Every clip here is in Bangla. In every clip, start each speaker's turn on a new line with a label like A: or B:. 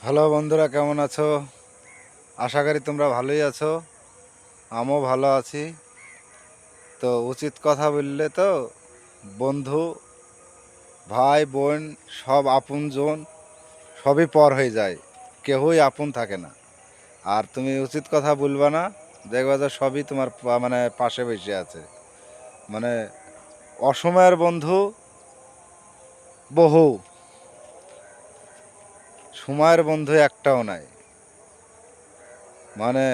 A: হ্যালো বন্ধুরা, কেমন আছো? আশা করি তোমরা ভালোই আছো। আমিও ভালো আছি। তো উচিত কথা বললে তো বন্ধু, ভাই বোন, সব আপনজন সবই পর হয়ে যায়, কেউই আপন থাকে না। আর তুমি উচিত কথা বলবা না, দেখবা যে সবই তোমার মানে পাশে বসে আছে। মানে অসময়ের বন্ধু বহু, সময়ের বন্ধু একটাও নাই। মানে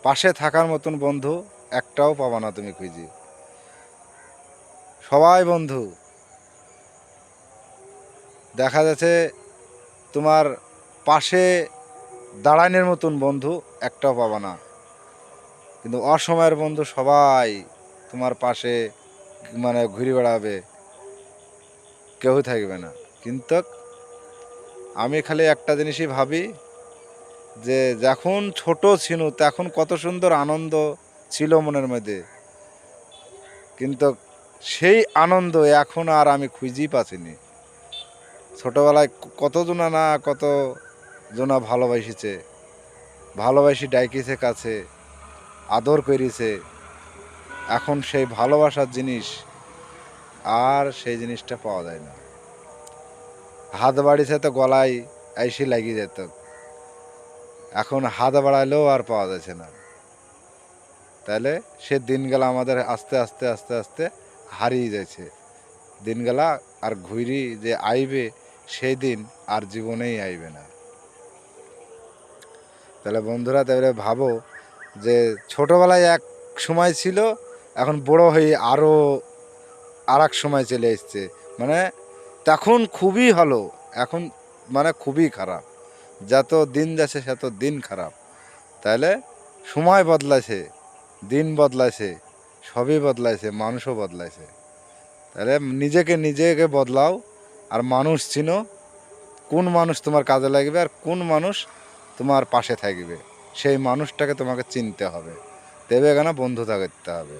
A: পাশে থাকার মতন বন্ধু একটাও পাবা না তুমি খুঁজি। সবাই বন্ধু, দেখা যাচ্ছে তোমার পাশে দাঁড়ানোর মতন বন্ধু একটাও পাবা না। কিন্তু অসময়ের বন্ধু সবাই তোমার পাশে মানে ঘুরে বেড়াবে, কেউ থাকবে না। কিন্তু আমি খালি একটা জিনিসই ভাবি, যে যখন ছোট ছিল তখন কত সুন্দর আনন্দ ছিল মনের মধ্যে, কিন্তু সেই আনন্দ এখন আর আমি খুঁজেই পাচ্ছিনি। ছোটবেলায় কতজনা না কত জনা ভালোবাসিছে, ভালোবাসি ডাইকেছে কাছে, আদর করেছে। এখন সেই ভালোবাসার জিনিস আর সেই জিনিসটা পাওয়া যায় না। হাত বাড়িছে তো গলায় এসে লাগিয়ে যেত, এখন হাত বাড়াইলেও আর পাওয়া যাচ্ছে না। তাহলে সে দিনগুলা আমাদের আস্তে আস্তে আস্তে আস্তে হারিয়ে যাচ্ছে। দিনগুলা আর ঘুরি যে আইবে, সেই দিন আর জীবনেই আইবে না। তাহলে বন্ধুরা, তাহলে ভাবো যে ছোটবেলায় এক সময় ছিল, এখন বড় হয়ে আরও আর এক সময় চলে এসছে। মানে তখন খুবই ভালো, এখন মানে খুবই খারাপ। যত দিন যাচ্ছে তত দিন খারাপ। তাহলে সময় বদলাইছে, দিন বদলাইছে, সবই বদলাইছে, মানুষও বদলাইছে। তাহলে নিজেকে বদলাও, আর মানুষ চিনো, কোন মানুষ তোমার কাজে লাগবে আর কোন মানুষ তোমার পাশে থাকবে, সেই মানুষটাকে তোমাকে চিনতে হবে। তবে এখানে বন্ধুতা করতে হবে।